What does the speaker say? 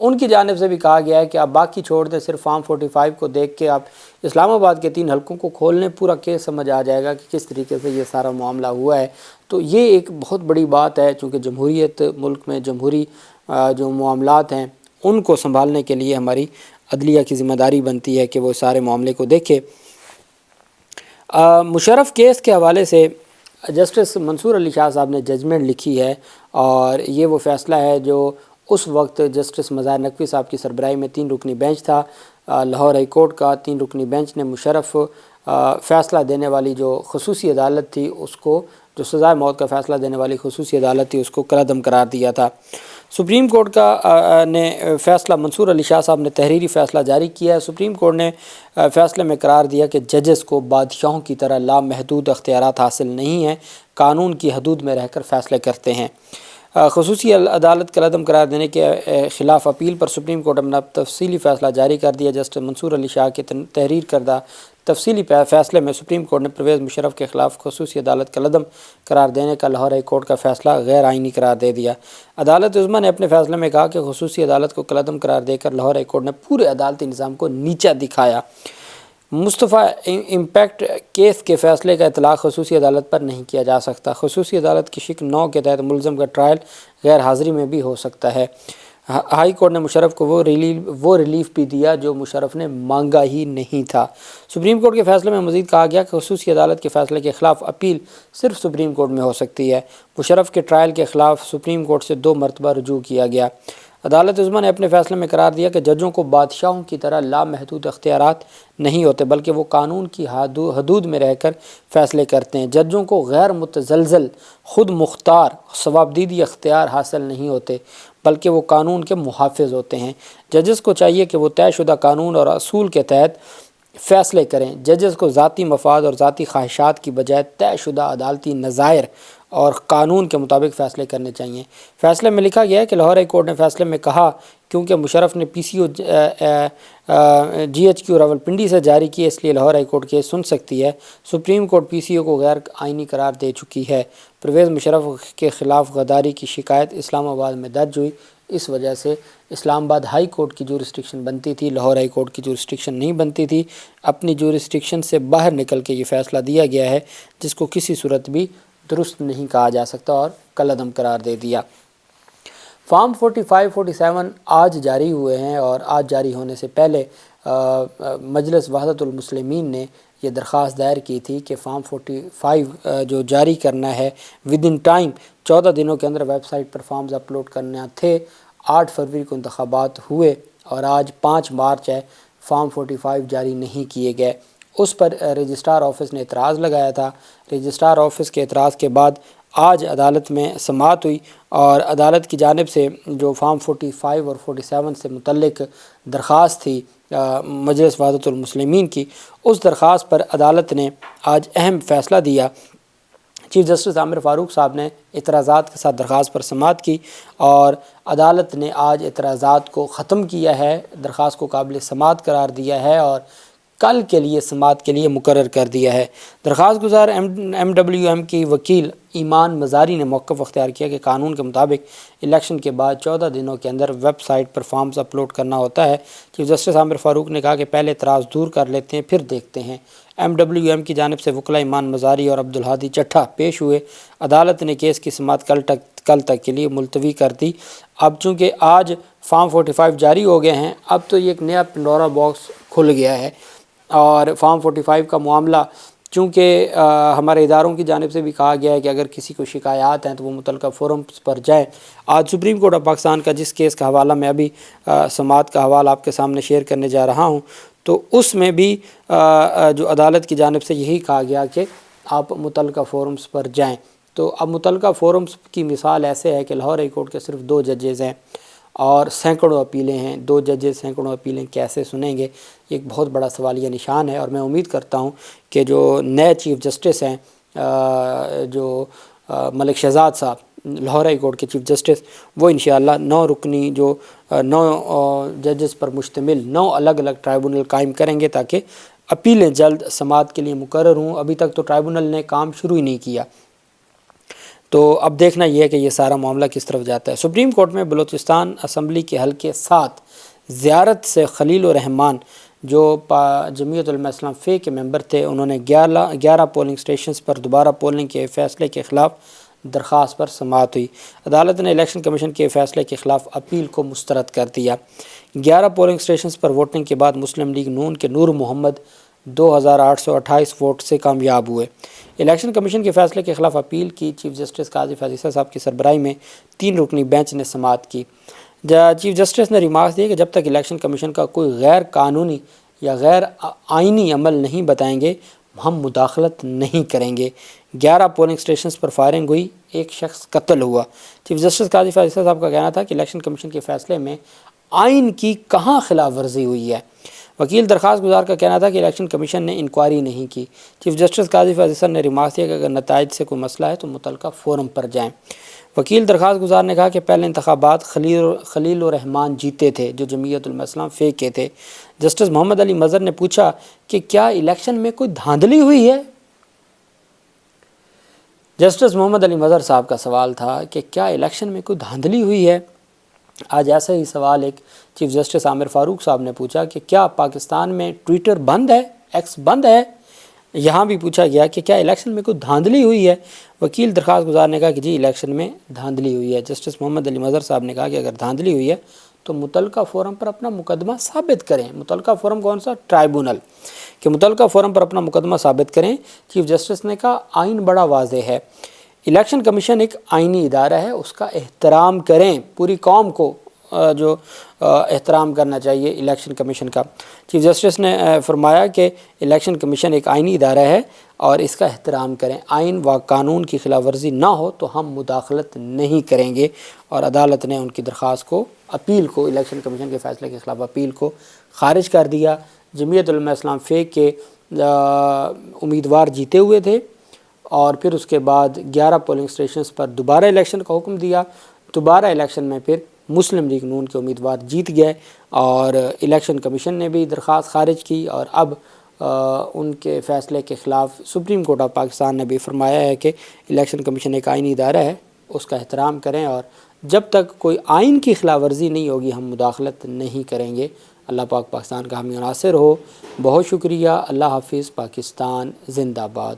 ان کی جانب سے بھی کہا گیا ہے کہ آپ باقی چھوڑ دیں، صرف فارم 45 کو دیکھ کے آپ اسلام آباد کے 3 حلقوں کو کھول لیں، پورا کیس سمجھ آ جائے گا کہ کس طریقے سے یہ سارا معاملہ ہوا ہے۔ تو یہ ایک بہت بڑی بات ہے، چونکہ جمہوریت ملک میں جمہوری جو معاملات ہیں ان کو سنبھالنے کے لیے ہماری عدلیہ کی ذمہ داری بنتی ہے کہ وہ سارے معاملے کو دیکھے۔ مشرف کیس کے حوالے سے جسٹس منصور علی شاہ صاحب نے ججمنٹ لکھی ہے، اور یہ وہ فیصلہ ہے جو اس وقت جسٹس مظاہر نقوی صاحب کی سربراہی میں 3 رکنی بینچ تھا، لاہور ہائی کورٹ کا 3 رکنی بینچ نے مشرف فیصلہ دینے والی جو خصوصی عدالت تھی اس کو، جو سزائے موت کا فیصلہ دینے والی خصوصی عدالت تھی، اس کو کالعدم قرار دیا تھا۔ سپریم کورٹ کا نے فیصلہ، منصور علی شاہ صاحب نے تحریری فیصلہ جاری کیا ہے۔ سپریم کورٹ نے فیصلے میں قرار دیا کہ ججز کو بادشاہوں کی طرح لامحدود اختیارات حاصل نہیں ہیں، قانون کی حدود میں رہ کر فیصلے کرتے ہیں۔ خصوصی عدالت کالعدم قرار دینے کے خلاف اپیل پر سپریم کورٹ اپنا تفصیلی فیصلہ جاری کر دیا۔ جسٹس منصور علی شاہ کے تحریر کردہ تفصیلی فیصلے میں سپریم کورٹ نے پرویز مشرف کے خلاف خصوصی عدالت کالعدم قرار دینے کا لاہور ہائی کورٹ کا فیصلہ غیر آئینی قرار دے دیا۔ عدالت عظمیٰ نے اپنے فیصلے میں کہا کہ خصوصی عدالت کو کالعدم قرار دے کر لاہور ہائی کورٹ نے پورے عدالتی نظام کو نیچا دکھایا۔ مصطفیٰ امپیکٹ کیس کے فیصلے کا اطلاق خصوصی عدالت پر نہیں کیا جا سکتا۔ خصوصی عدالت کی شق 9 کے تحت ملزم کا ٹرائل غیر حاضری میں بھی ہو سکتا ہے۔ ہائی کورٹ نے مشرف کو وہ ریلیف بھی دیا جو مشرف نے مانگا ہی نہیں تھا۔ سپریم کورٹ کے فیصلے میں مزید کہا گیا کہ خصوصی عدالت کے فیصلے کے خلاف اپیل صرف سپریم کورٹ میں ہو سکتی ہے۔ مشرف کے ٹرائل کے خلاف سپریم کورٹ سے 2 مرتبہ رجوع کیا گیا۔ عدالت عظمیٰ نے اپنے فیصلے میں قرار دیا کہ ججوں کو بادشاہوں کی طرح لامحدود اختیارات نہیں ہوتے، بلکہ وہ قانون کی حدود میں رہ کر فیصلے کرتے ہیں۔ ججوں کو غیر متزلزل، خود مختار، ثوابدیدی اختیار حاصل نہیں ہوتے، بلکہ وہ قانون کے محافظ ہوتے ہیں۔ ججز کو چاہیے کہ وہ طے شدہ قانون اور اصول کے تحت فیصلے کریں۔ ججز کو ذاتی مفاد اور ذاتی خواہشات کی بجائے طے شدہ عدالتی نظائر اور قانون کے مطابق فیصلے کرنے چاہیے۔ فیصلے میں لکھا گیا ہے کہ لاہور ہائی کورٹ نے فیصلے میں کہا کیونکہ مشرف نے پی سی او جی ایچ کیو راولپنڈی سے جاری کی، اس لیے لاہور ہائی کورٹ کیس سن سکتی ہے۔ سپریم کورٹ پی سی او کو غیر آئینی قرار دے چکی ہے۔ پرویز مشرف کے خلاف غداری کی شکایت اسلام آباد میں درج ہوئی، اس وجہ سے اسلام آباد ہائی کورٹ کی جورسڈکشن بنتی تھی، لاہور ہائی کورٹ کی جورسڈکشن نہیں بنتی تھی۔ اپنی جورسڈکشن سے باہر نکل کے یہ فیصلہ دیا گیا ہے جس کو کسی صورت بھی درست نہیں کہا جا سکتا، اور کالعدم قرار دے دیا۔ فارم 45 47 آج جاری ہوئے ہیں، اور آج جاری ہونے سے پہلے مجلس وحدت المسلمین نے یہ درخواست دائر کی تھی کہ فارم 45 جو جاری کرنا ہے ودن ٹائم 14 دنوں کے اندر ویب سائٹ پر فارمز اپلوڈ کرنا تھے۔ 8 فروری کو انتخابات ہوئے اور آج 5 مارچ ہے، فارم 45 جاری نہیں کیے گئے۔ اس پر رجسٹرار آفس نے اعتراض لگایا تھا۔ رجسٹرار آفس کے اعتراض کے بعد آج عدالت میں سماعت ہوئی، اور عدالت کی جانب سے جو فارم 45 اور 47 سے متعلق درخواست تھی مجلس وحدت المسلمین کی، اس درخواست پر عدالت نے آج اہم فیصلہ دیا۔ چیف جسٹس عامر فاروق صاحب نے اعتراضات کے ساتھ درخواست پر سماعت کی، اور عدالت نے آج اعتراضات کو ختم کیا ہے، درخواست کو قابل سماعت قرار دیا ہے اور کل کے لیے سماعت کے لیے مقرر کر دیا ہے۔ درخواست گزار ایم ڈبلیو ایم کی وکیل ایمان مزاری نے موقف اختیار کیا کہ قانون کے مطابق الیکشن کے بعد 14 دنوں کے اندر ویب سائٹ پر فارمز اپلوڈ کرنا ہوتا ہے۔ چیف جسٹس عامر فاروق نے کہا کہ پہلے اعتراض دور کر لیتے ہیں، پھر دیکھتے ہیں۔ ایم ڈبلیو ایم کی جانب سے وکلاء ایمان مزاری اور عبدالہادی چٹھا پیش ہوئے۔ عدالت نے کیس کی سماعت کل تک کے لیے ملتوی کر دی۔ اب چونکہ آج فارم 45 جاری ہو گئے ہیں، اب تو یہ ایک نیا پنڈورا باکس کھل گیا ہے، اور فارم 45 کا معاملہ چونکہ ہمارے اداروں کی جانب سے بھی کہا گیا ہے کہ اگر کسی کو شکایات ہیں تو وہ متعلقہ فورمز پر جائیں۔ آج سپریم کورٹ آف پاکستان کا جس کیس کا حوالہ میں ابھی سماعت کا حوالہ آپ کے سامنے شیئر کرنے جا رہا ہوں، تو اس میں بھی جو عدالت کی جانب سے یہی کہا گیا کہ آپ متعلقہ فورمز پر جائیں۔ تو اب متعلقہ فورمز کی مثال ایسے ہے کہ لاہور ہائی کورٹ کے صرف 2 ججز ہیں اور سینکڑوں اپیلیں ہیں۔ 2 ججز سینکڑوں اپیلیں کیسے سنیں گے؟ یہ ایک بہت بڑا سوالیہ نشان ہے، اور میں امید کرتا ہوں کہ جو نئے چیف جسٹس ہیں، جو ملک شہزاد صاحب لاہور ہائی کورٹ کے چیف جسٹس، وہ انشاءاللہ 9 رکنی جو 9 ججز پر مشتمل 9 الگ الگ ٹرائبونل قائم کریں گے تاکہ اپیلیں جلد سماعت کے لیے مقرر ہوں۔ ابھی تک تو ٹرائبونل نے کام شروع ہی نہیں کیا۔ تو اب دیکھنا یہ ہے کہ یہ سارا معاملہ کس طرف جاتا ہے۔ سپریم کورٹ میں بلوچستان اسمبلی کے حلقے 7 زیارت سے خلیل الرحمان جو جمعیت علماء اسلام فے کے ممبر تھے، انہوں نے 11 پولنگ سٹیشنز پر دوبارہ پولنگ کے فیصلے کے خلاف درخواست پر سماعت ہوئی۔ عدالت نے الیکشن کمیشن کے فیصلے کے خلاف اپیل کو مسترد کر دیا۔ 11 پولنگ سٹیشنز پر ووٹنگ کے بعد مسلم لیگ نون کے نور محمد 2828 ووٹ سے کامیاب ہوئے۔ الیکشن کمیشن کے فیصلے کے خلاف اپیل کی چیف جسٹس قاضی فیض صاحب کی سربراہی میں 3 رکنی بینچ نے سماعت کی۔ چیف جسٹس نے ریمارکس دیے کہ جب تک الیکشن کمیشن کا کوئی غیر قانونی یا غیر آئینی عمل نہیں بتائیں گے ہم مداخلت نہیں کریں گے۔ 11 پولنگ سٹیشنز پر فائرنگ ہوئی، ایک شخص قتل ہوا۔ چیف جسٹس قاضی فیض صاحب کا کہنا تھا کہ الیکشن کمیشن کے فیصلے میں آئین کی کہاں خلاف ورزی ہوئی ہے۔ وکیل درخواست گزار کا کہنا تھا کہ الیکشن کمیشن نے انکوائری نہیں کی۔ چیف جسٹس قاضی فیض صاحب نے ریمارک دیا کہ اگر نتائج سے کوئی مسئلہ ہے تو متعلقہ فورم پر جائیں۔ وکیل درخواست گزار نے کہا کہ پہلے انتخابات خلیل الرحمان جیتے تھے جو جمعیت علماء اسلام فے کے تھے۔ جسٹس محمد علی مظہر نے پوچھا کہ کیا الیکشن میں کوئی دھاندلی ہوئی ہے؟ جسٹس محمد علی مظہر صاحب کا سوال تھا کہ کیا الیکشن میں کوئی دھاندلی ہوئی ہے؟ آج ایسا ہی سوال ایک چیف جسٹس عامر فاروق صاحب نے پوچھا کہ کیا پاکستان میں ٹویٹر بند ہے، ایکس بند ہے؟ یہاں بھی پوچھا گیا کہ کیا الیکشن میں کوئی دھاندلی ہوئی ہے؟ وکیل درخواست گزار نے کہا کہ جی الیکشن میں دھاندلی ہوئی ہے۔ جسٹس محمد علی مظہر صاحب نے کہا کہ اگر دھاندلی ہوئی ہے تو متعلقہ فورم پر اپنا مقدمہ ثابت کریں۔ متعلقہ فورم کون سا؟ ٹرائبونل، کہ متعلقہ فورم پر اپنا مقدمہ ثابت کریں۔ چیف جسٹس نے کہا آئین بڑا واضح ہے، الیکشن کمیشن ایک آئینی ادارہ ہے، اس کا احترام کریں، پوری قوم کو جو احترام کرنا چاہیے الیکشن کمیشن کا۔ چیف جسٹس نے فرمایا کہ الیکشن کمیشن ایک آئینی ادارہ ہے اور اس کا احترام کریں، آئین و قانون کی خلاف ورزی نہ ہو تو ہم مداخلت نہیں کریں گے، اور عدالت نے ان کی درخواست کو، اپیل کو، الیکشن کمیشن کے فیصلے کے خلاف اپیل کو خارج کر دیا۔ جمعیت علماء اسلام فے کے امیدوار جیتے ہوئے تھے اور پھر اس کے بعد 11 پولنگ سٹیشنز پر دوبارہ الیکشن کا حکم دیا۔ دوبارہ الیکشن میں پھر مسلم لیگ نون کے امیدوار جیت گئے اور الیکشن کمیشن نے بھی درخواست خارج کی، اور اب ان کے فیصلے کے خلاف سپریم کورٹ آف پاکستان نے بھی فرمایا ہے کہ الیکشن کمیشن ایک آئینی ادارہ ہے، اس کا احترام کریں، اور جب تک کوئی آئین کی خلاف ورزی نہیں ہوگی ہم مداخلت نہیں کریں گے۔ اللہ پاک پاکستان کا حامی و ناصر ہو۔ بہت شکریہ۔ اللہ حافظ۔ پاکستان زندہ باد۔